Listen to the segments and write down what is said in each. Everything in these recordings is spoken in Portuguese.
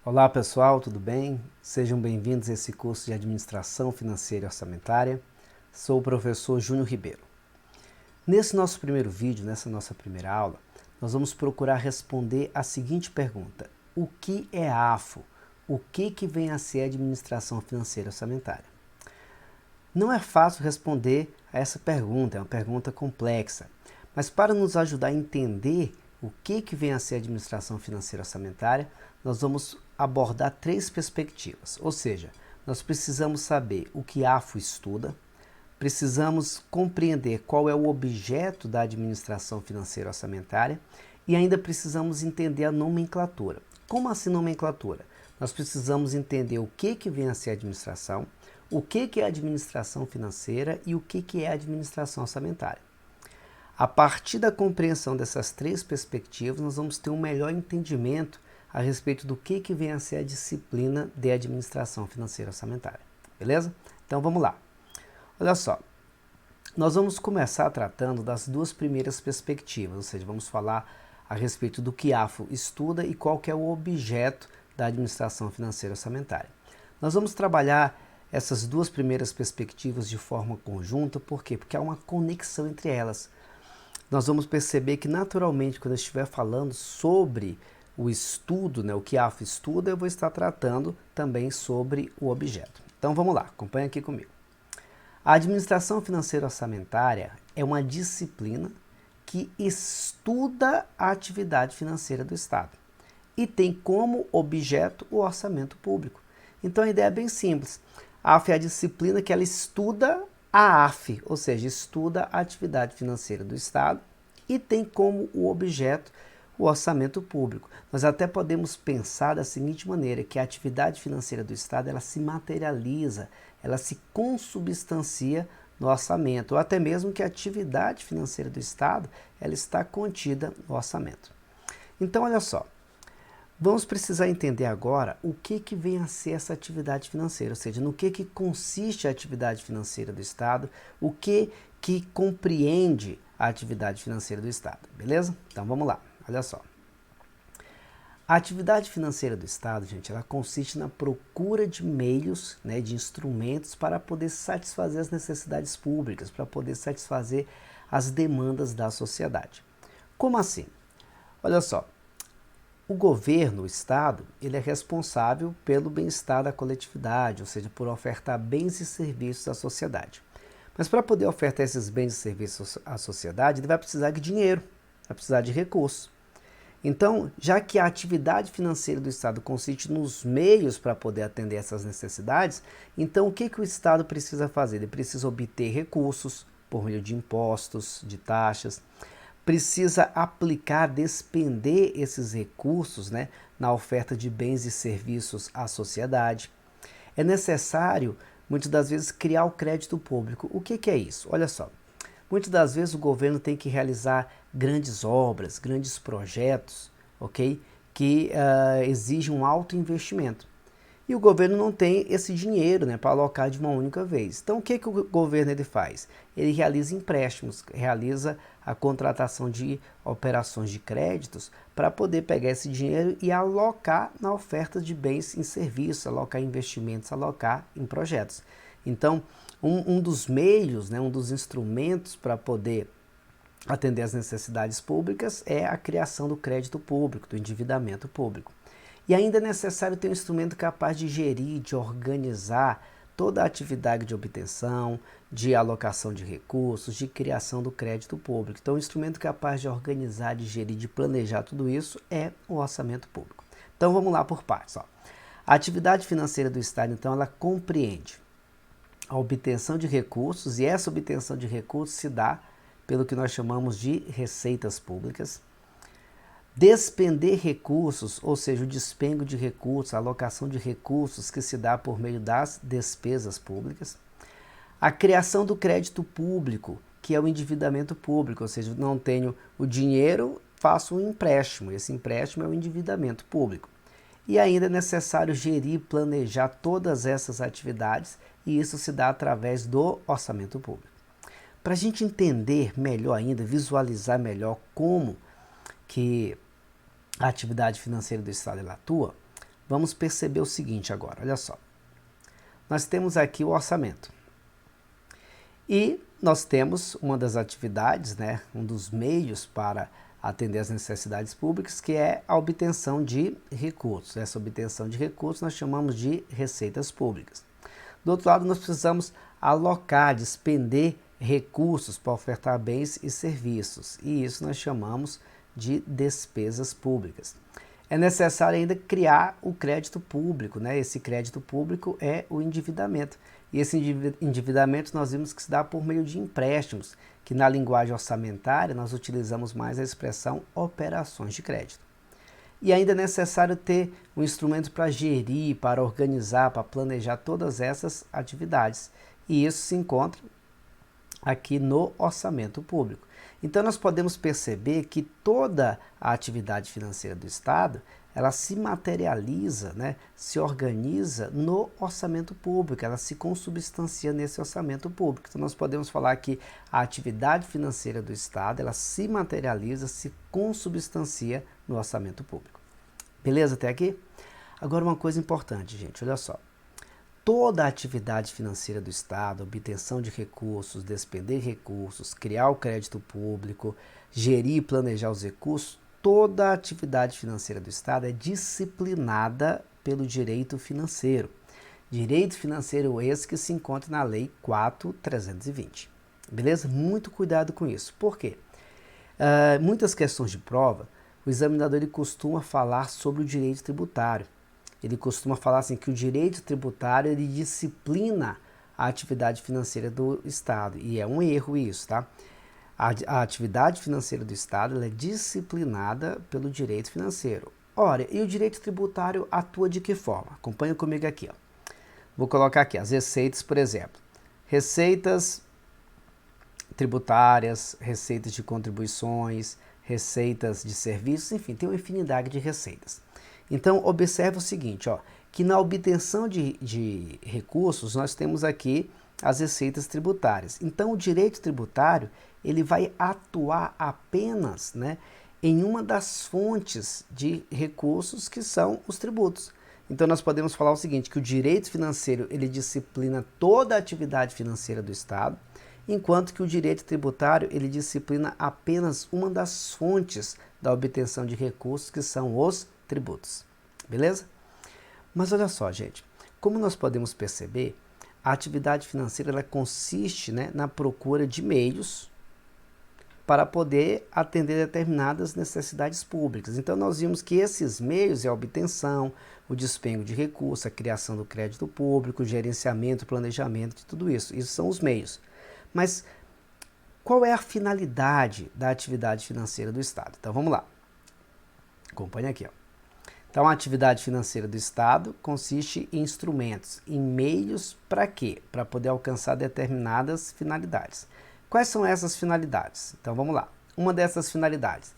Olá pessoal, tudo bem? Sejam bem-vindos a esse curso de Administração Financeira e Orçamentária. Sou o professor Júnior Ribeiro. Nesse nosso primeiro vídeo, nessa nossa primeira aula, nós vamos procurar responder a seguinte pergunta: o que é AFO? O que vem a ser Administração Financeira e Orçamentária? Não é fácil responder a essa pergunta, é uma pergunta complexa, mas para nos ajudar a entender o que vem a ser Administração Financeira e Orçamentária, nós vamos abordar três perspectivas, ou seja, nós precisamos saber o que a AFO estuda, precisamos compreender qual é o objeto da administração financeira orçamentária e ainda precisamos entender a nomenclatura. Como assim nomenclatura? Nós precisamos entender o que vem a ser administração, o que é administração financeira e o que é administração orçamentária. A partir da compreensão dessas três perspectivas, nós vamos ter um melhor entendimento a respeito do que vem a ser a disciplina de administração financeira orçamentária. Beleza? Então vamos lá. Olha só, nós vamos começar tratando das duas primeiras perspectivas, ou seja, vamos falar a respeito do que a AFO estuda e qual que é o objeto da administração financeira orçamentária. Nós vamos trabalhar essas duas primeiras perspectivas de forma conjunta, por quê? Porque há uma conexão entre elas. Nós vamos perceber que naturalmente, quando eu estiver falando sobre o estudo, o que a AFO estuda, eu vou estar tratando também sobre o objeto. Então vamos lá, acompanha aqui comigo. A administração financeira orçamentária é uma disciplina que estuda a atividade financeira do Estado e tem como objeto o orçamento público. Então a ideia é bem simples. A AFO é a disciplina que ela estuda a AF, ou seja, estuda a atividade financeira do Estado e tem como o objeto o orçamento público. Nós até podemos pensar da seguinte maneira, que a atividade financeira do Estado ela se materializa, ela se consubstancia no orçamento, ou até mesmo que a atividade financeira do Estado ela está contida no orçamento. Então, olha só, vamos precisar entender agora o que vem a ser essa atividade financeira, ou seja, no que consiste a atividade financeira do Estado, o que compreende a atividade financeira do Estado, beleza? Então vamos lá, olha só. A atividade financeira do Estado, gente, ela consiste na procura de meios, de instrumentos para poder satisfazer as necessidades públicas, para poder satisfazer as demandas da sociedade. Como assim? Olha só. O governo, o Estado, ele é responsável pelo bem-estar da coletividade, ou seja, por ofertar bens e serviços à sociedade. Mas para poder ofertar esses bens e serviços à sociedade, ele vai precisar de dinheiro, vai precisar de recursos. Então, já que a atividade financeira do Estado consiste nos meios para poder atender essas necessidades, então o que o Estado precisa fazer? Ele precisa obter recursos por meio de impostos, de taxas, precisa aplicar, despender esses recursos na oferta de bens e serviços à sociedade. É necessário, muitas das vezes, criar o crédito público. O que é isso? Olha só, muitas das vezes o governo tem que realizar grandes obras, grandes projetos, ok? Que exigem um alto investimento. E o governo não tem esse dinheiro para alocar de uma única vez. Então o que o governo ele faz? Ele realiza empréstimos, realiza a contratação de operações de créditos para poder pegar esse dinheiro e alocar na oferta de bens em serviços, alocar em investimentos, alocar em projetos. Então um dos meios, um dos instrumentos para poder atender às necessidades públicas é a criação do crédito público, do endividamento público. E ainda é necessário ter um instrumento capaz de gerir, de organizar toda a atividade de obtenção, de alocação de recursos, de criação do crédito público. Então, um instrumento capaz de organizar, de gerir, de planejar tudo isso é o orçamento público. Então, vamos lá por partes. A atividade financeira do Estado, então, ela compreende a obtenção de recursos, e essa obtenção de recursos se dá pelo que nós chamamos de receitas públicas, despender recursos, ou seja, o despengo de recursos, a alocação de recursos que se dá por meio das despesas públicas, a criação do crédito público, que é o endividamento público, ou seja, não tenho o dinheiro, faço um empréstimo, esse empréstimo é o endividamento público. E ainda é necessário gerir e planejar todas essas atividades, e isso se dá através do orçamento público. Para a gente entender melhor ainda, visualizar melhor como que a atividade financeira do Estado ela atua, vamos perceber o seguinte agora, olha só. Nós temos aqui o orçamento. E nós temos uma das atividades, né, um dos meios para atender às necessidades públicas, que é a obtenção de recursos. Essa obtenção de recursos nós chamamos de receitas públicas. Do outro lado, nós precisamos alocar, despender recursos para ofertar bens e serviços, e isso nós chamamos de despesas públicas. É necessário ainda criar o crédito público, né? Esse crédito público é o endividamento. E esse endividamento nós vimos que se dá por meio de empréstimos, que na linguagem orçamentária nós utilizamos mais a expressão operações de crédito. E ainda é necessário ter um instrumento para gerir, para organizar, para planejar todas essas atividades. E isso se encontra aqui no orçamento público. Então nós podemos perceber que toda a atividade financeira do Estado, ela se materializa, né, se organiza no orçamento público, ela se consubstancia nesse orçamento público. Então nós podemos falar que a atividade financeira do Estado, ela se materializa, se consubstancia no orçamento público. Beleza até aqui? Agora uma coisa importante, gente, olha só. Toda a atividade financeira do Estado, obtenção de recursos, despender recursos, criar o crédito público, gerir e planejar os recursos, toda a atividade financeira do Estado é disciplinada pelo direito financeiro. Direito financeiro esse que se encontra na Lei 4.320. Beleza? Muito cuidado com isso. Por quê? Muitas questões de prova, o examinador ele costuma falar sobre o direito tributário. Ele costuma falar assim que o direito tributário ele disciplina a atividade financeira do Estado. E é um erro isso, tá? A atividade financeira do Estado ela é disciplinada pelo direito financeiro. Ora, e o direito tributário atua de que forma? Acompanha comigo aqui, ó. Vou colocar aqui as receitas, por exemplo. Receitas tributárias, receitas de contribuições, receitas de serviços, enfim, tem uma infinidade de receitas. Então, observe o seguinte, ó, que na obtenção de recursos, nós temos aqui as receitas tributárias. Então, o direito tributário, ele vai atuar apenas, né, em uma das fontes de recursos que são os tributos. Então, nós podemos falar o seguinte, que o direito financeiro, ele disciplina toda a atividade financeira do Estado, enquanto que o direito tributário, ele disciplina apenas uma das fontes da obtenção de recursos, que são os tributos, beleza? Mas olha só, gente, como nós podemos perceber, a atividade financeira ela consiste, né, na procura de meios para poder atender determinadas necessidades públicas. Então nós vimos que esses meios é a obtenção, o despengo de recursos, a criação do crédito público, o gerenciamento, o planejamento de tudo isso. Isso são os meios. Mas qual é a finalidade da atividade financeira do Estado? Então vamos lá. Acompanha aqui, ó. Então, a atividade financeira do Estado consiste em instrumentos, em meios para quê? Para poder alcançar determinadas finalidades. Quais são essas finalidades? Então, vamos lá. Uma dessas finalidades,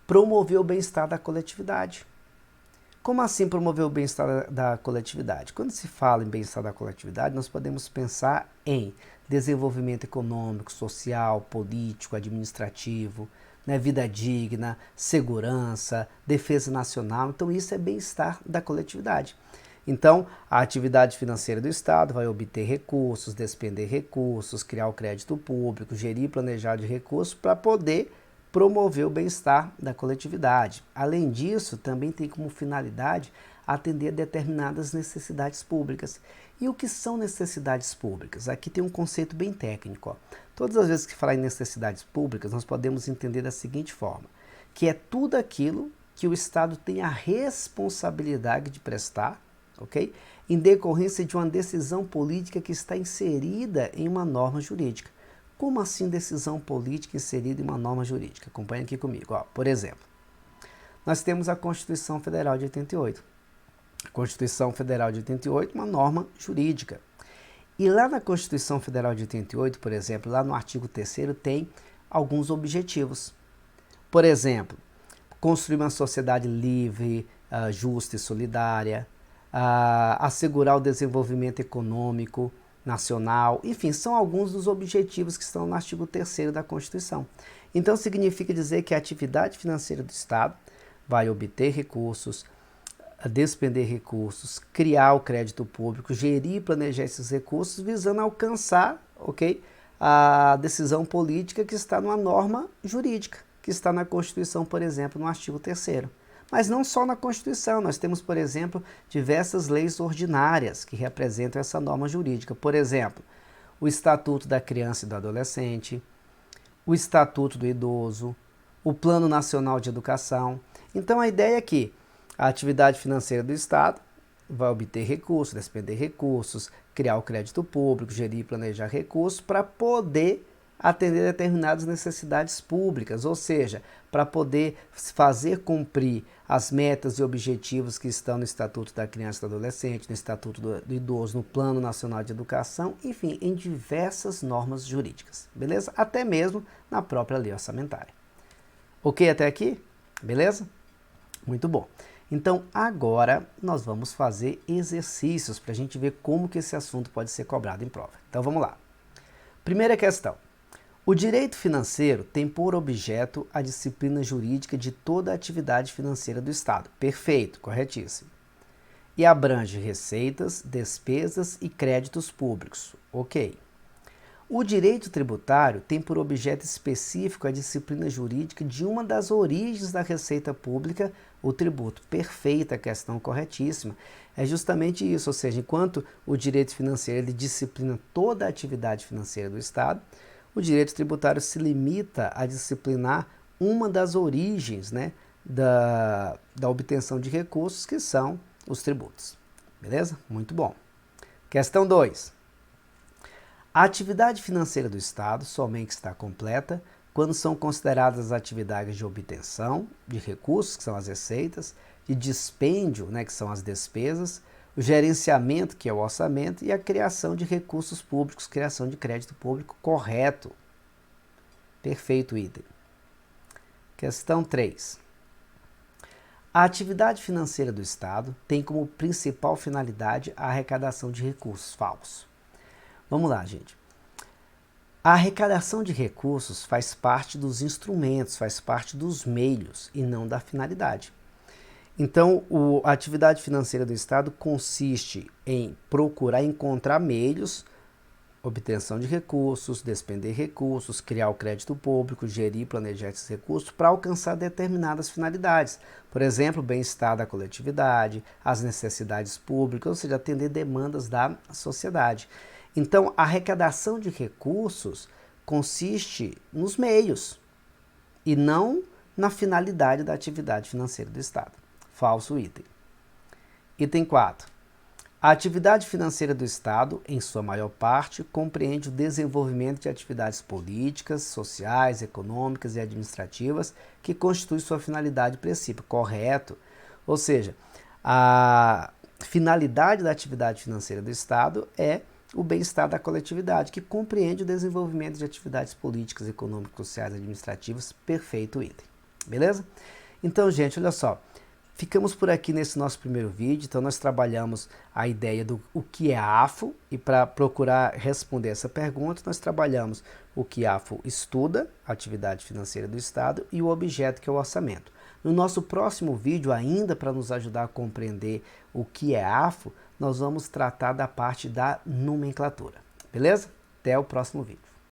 promover o bem-estar da coletividade. Como assim promover o bem-estar da coletividade? Quando se fala em bem-estar da coletividade, nós podemos pensar em desenvolvimento econômico, social, político, administrativo, né, vida digna, segurança, defesa nacional. Então isso é bem-estar da coletividade. Então a atividade financeira do Estado vai obter recursos, despender recursos, criar o crédito público, gerir e planejar de recursos para poder promover o bem-estar da coletividade. Além disso, também tem como finalidade atender a determinadas necessidades públicas. E o que são necessidades públicas? Aqui tem um conceito bem técnico, ó. Todas as vezes que falar em necessidades públicas, nós podemos entender da seguinte forma, que é tudo aquilo que o Estado tem a responsabilidade de prestar, ok? Em decorrência de uma decisão política que está inserida em uma norma jurídica. Como assim decisão política inserida em uma norma jurídica? Acompanhe aqui comigo, ó. Por exemplo, nós temos a Constituição Federal de 88. A Constituição Federal de 88 é uma norma jurídica. E lá na Constituição Federal de 88, por exemplo, lá no artigo 3º tem alguns objetivos. Por exemplo, construir uma sociedade livre, justa e solidária, assegurar o desenvolvimento econômico nacional, enfim, são alguns dos objetivos que estão no artigo 3º da Constituição. Então significa dizer que a atividade financeira do Estado vai obter recursos, despender recursos, criar o crédito público, gerir e planejar esses recursos, visando alcançar, ok, a decisão política que está numa norma jurídica, que está na Constituição, por exemplo, no artigo 3º. Mas não só na Constituição, nós temos, por exemplo, diversas leis ordinárias que representam essa norma jurídica. Por exemplo, o Estatuto da Criança e do Adolescente, o Estatuto do Idoso, o Plano Nacional de Educação. Então a ideia é que a atividade financeira do Estado vai obter recursos, despender recursos, criar o crédito público, gerir e planejar recursos para poder atender determinadas necessidades públicas, ou seja, para poder fazer cumprir as metas e objetivos que estão no Estatuto da Criança e do Adolescente, no Estatuto do Idoso, no Plano Nacional de Educação, enfim, em diversas normas jurídicas, beleza? Até mesmo na própria lei orçamentária. Ok até aqui? Beleza? Muito bom. Então, agora nós vamos fazer exercícios para a gente ver como que esse assunto pode ser cobrado em prova. Então, vamos lá. Primeira questão. O direito financeiro tem por objeto a disciplina jurídica de toda a atividade financeira do Estado. Perfeito, corretíssimo. E abrange receitas, despesas e créditos públicos. Ok. O direito tributário tem por objeto específico a disciplina jurídica de uma das origens da receita pública, o tributo. Perfeita questão, corretíssima. É justamente isso, ou seja, enquanto o direito financeiro ele disciplina toda a atividade financeira do Estado, o direito tributário se limita a disciplinar uma das origens, né, da obtenção de recursos, que são os tributos. Beleza? Muito bom. Questão 2. A atividade financeira do Estado somente está completa quando são consideradas as atividades de obtenção de recursos, que são as receitas, de dispêndio, né, que são as despesas, o gerenciamento, que é o orçamento, e a criação de recursos públicos, criação de crédito público. Correto. Perfeito item. Questão 3. A atividade financeira do Estado tem como principal finalidade a arrecadação de recursos. Falso. Vamos lá, gente. A arrecadação de recursos faz parte dos instrumentos, faz parte dos meios e não da finalidade. Então, a atividade financeira do Estado consiste em procurar encontrar meios, obtenção de recursos, despender recursos, criar o crédito público, gerir e planejar esses recursos para alcançar determinadas finalidades. Por exemplo, o bem-estar da coletividade, as necessidades públicas, ou seja, atender demandas da sociedade. Então, a arrecadação de recursos consiste nos meios e não na finalidade da atividade financeira do Estado. Falso item. Item 4. A atividade financeira do Estado, em sua maior parte, compreende o desenvolvimento de atividades políticas, sociais, econômicas e administrativas que constituem sua finalidade princípio. Correto. Ou seja, a finalidade da atividade financeira do Estado é o bem-estar da coletividade, que compreende o desenvolvimento de atividades políticas, econômicas, sociais e administrativas. Perfeito item. Beleza? Então, gente, olha só. Ficamos por aqui nesse nosso primeiro vídeo. Então, nós trabalhamos a ideia do o que é AFO, e para procurar responder essa pergunta, nós trabalhamos o que a AFO estuda, a atividade financeira do Estado, e o objeto, que é o orçamento. No nosso próximo vídeo, ainda para nos ajudar a compreender o que é AFO, nós vamos tratar da parte da nomenclatura. Beleza? Até o próximo vídeo.